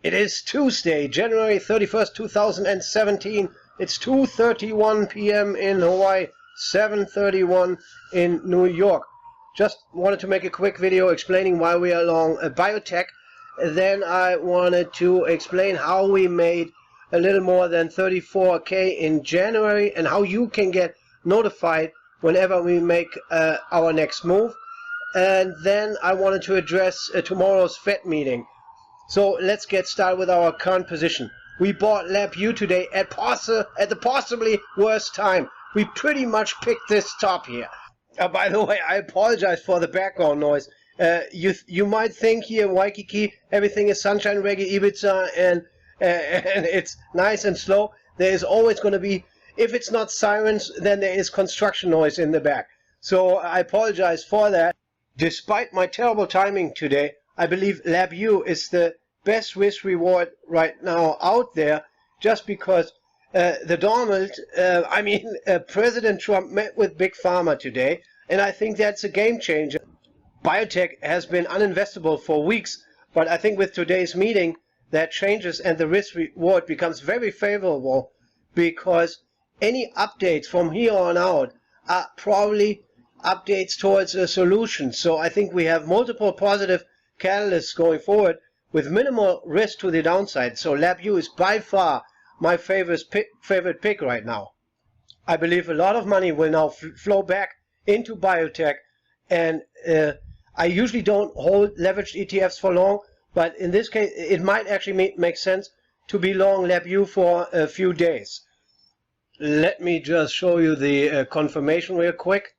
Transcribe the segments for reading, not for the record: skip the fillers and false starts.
It is Tuesday, January 31st, 2017. It's 2:31 p.m. in Hawaii, 7:31 in New York. Just wanted to make a quick video explaining why we are long biotech. Then I wanted to explain how we made a little more than 34K in January and how you can get notified whenever we make our next move. And then I wanted to address tomorrow's Fed meeting. So let's get started with our current position. We bought LabU today at the possibly worst time. We pretty much picked this top here. By the way, I apologize for the background noise. You might think here in Waikiki everything is sunshine, reggae, Ibiza, and it's nice and slow. There is always going to be, if it's not sirens, then there is construction noise in the back. So I apologize for that. Despite my terrible timing today, I believe LabU is the best risk reward right now out there, just because President Trump met with Big Pharma today, and I think that's a game changer. Biotech has been uninvestable for weeks, but I think with today's meeting that changes and the risk reward becomes very favorable, because any updates from here on out are probably updates towards a solution. So I think we have multiple positive catalysts going forward with minimal risk to the downside. So LabU is by far my favorite pick right now. I believe a lot of money will now flow back into biotech, and I usually don't hold leveraged ETFs for long, but in this case it might actually make sense to be long LabU for a few days. Let me just show you the confirmation real quick.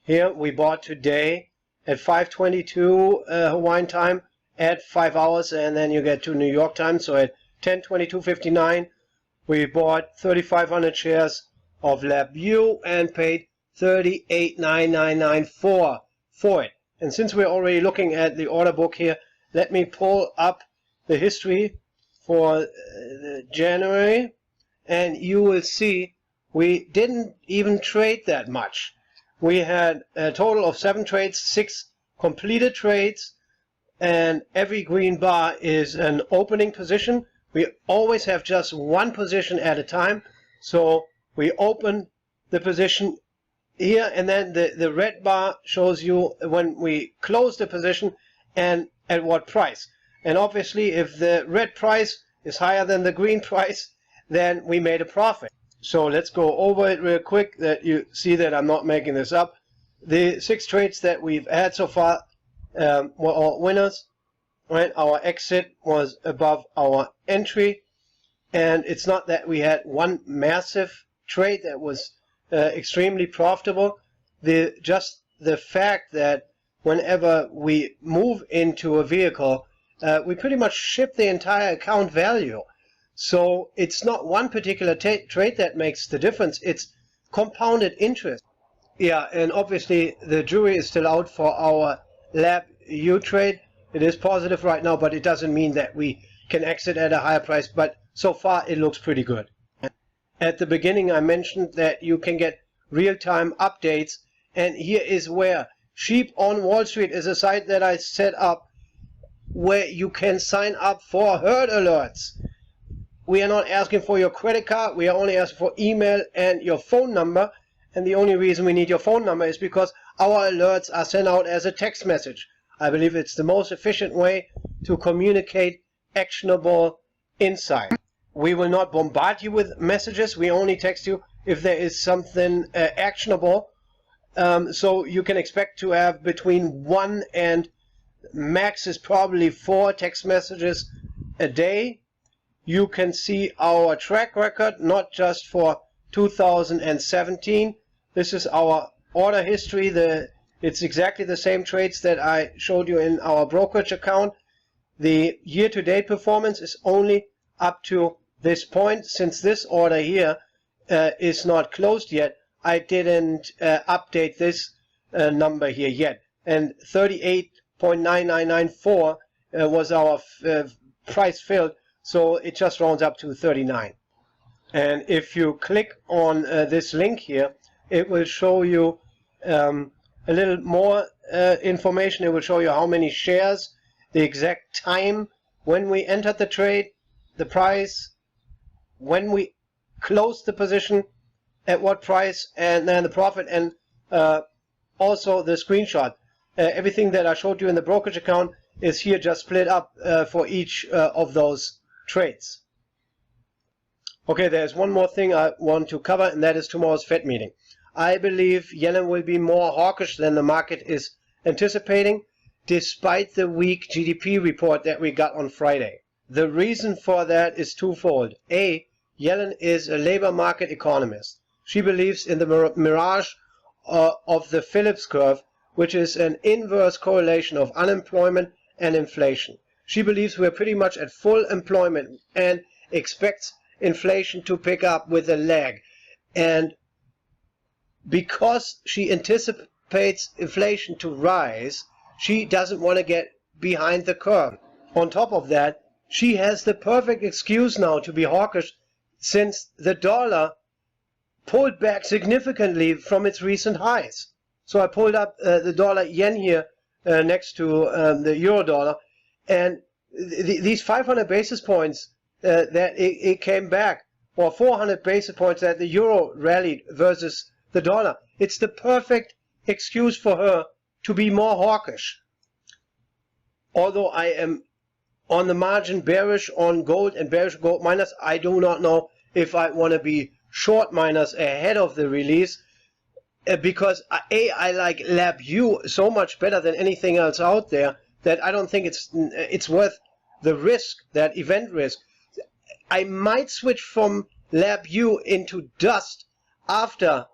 Here we bought today at 5:22 Hawaiian time at 5 hours, and then you get to New York time. So at 10:22:59 we bought 3,500 shares of LabU and paid $38,999 for it. And since we're already looking at the order book here, let me pull up the history for January, and you will see we didn't even trade that much. We had a total of 7 trades, 6 completed trades, and every green bar is an opening position. We always have just one position at a time. So we open the position here, and then the red bar shows you when we close the position and at what price. And obviously if the red price is higher than the green price, then we made a profit. So let's go over it real quick, that you see that I'm not making this up. The 6 trades that we've had so far were all winners. Right? Our exit was above our entry, and it's not that we had one massive trade that was extremely profitable. Just the fact that whenever we move into a vehicle, we pretty much ship the entire account value. So it's not one particular trade that makes the difference, it's compounded interest. Yeah, and obviously the jury is still out for our LabU trade. It is positive right now, but it doesn't mean that we can exit at a higher price, but so far it looks pretty good. At the beginning I mentioned that you can get real-time updates, and here is where Sheep on Wall Street is a site that I set up where you can sign up for herd alerts. We are not asking for your credit card, we are only asking for email and your phone number. And the only reason we need your phone number is because our alerts are sent out as a text message. I believe it's the most efficient way to communicate actionable insight. We will not bombard you with messages, we only text you if there is something actionable. So you can expect to have between 1 and max is probably 4 text messages a day. You can see our track record, not just for 2017. This is our order history. It's exactly the same trades that I showed you in our brokerage account. The year-to-date performance is only up to this point. Since this order here is not closed yet, I didn't update this number here yet. And 38.9994 was our price filled. So it just rounds up to 39. And if you click on this link here, it will show you a little more information. It will show you how many shares, the exact time when we entered the trade, the price, when we closed the position, at what price, and then the profit, and also the screenshot. Everything that I showed you in the brokerage account is here just split up for each of those trades. Okay, there's one more thing I want to cover, and that is tomorrow's Fed meeting. I believe Yellen will be more hawkish than the market is anticipating, despite the weak GDP report that we got on Friday. The reason for that is twofold. A, Yellen is a labor market economist. She believes in the mirage of the Phillips curve, which is an inverse correlation of unemployment and inflation. She believes we're pretty much at full employment and expects inflation to pick up with a lag. And because she anticipates inflation to rise, she doesn't want to get behind the curve. On top of that, she has the perfect excuse now to be hawkish, since the dollar pulled back significantly from its recent highs. So I pulled up the dollar yen here next to the euro dollar, and these 500 basis points that it came back, or 400 basis points that the euro rallied versus the dollar, it's the perfect excuse for her to be more hawkish. Although I am on the margin bearish on gold and bearish gold miners, I do not know if I want to be short miners ahead of the release, because I like LabU so much better than anything else out there that I don't think it's worth the risk, that event risk. I might switch from LabU into Dust after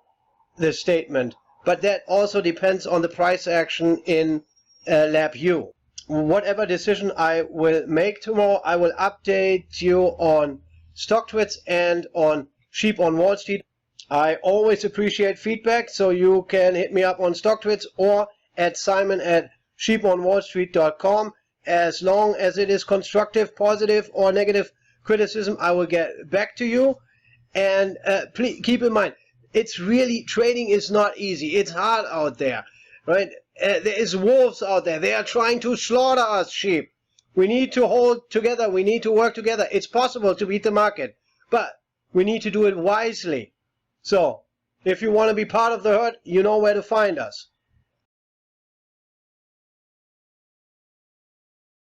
the statement, but that also depends on the price action in LabU. Whatever decision I will make tomorrow, I will update you on StockTwits and on Sheep on Wall Street. I always appreciate feedback, so you can hit me up on StockTwits or at simon@sheeponwallstreet.com. As long as it is constructive, positive, or negative criticism, I will get back to you. And please keep in mind, it's really, trading is not easy. It's hard out there, right? There is wolves out there. They are trying to slaughter us sheep. We need to hold together. We need to work together. It's possible to beat the market, but we need to do it wisely. So, if you want to be part of the herd, you know where to find us.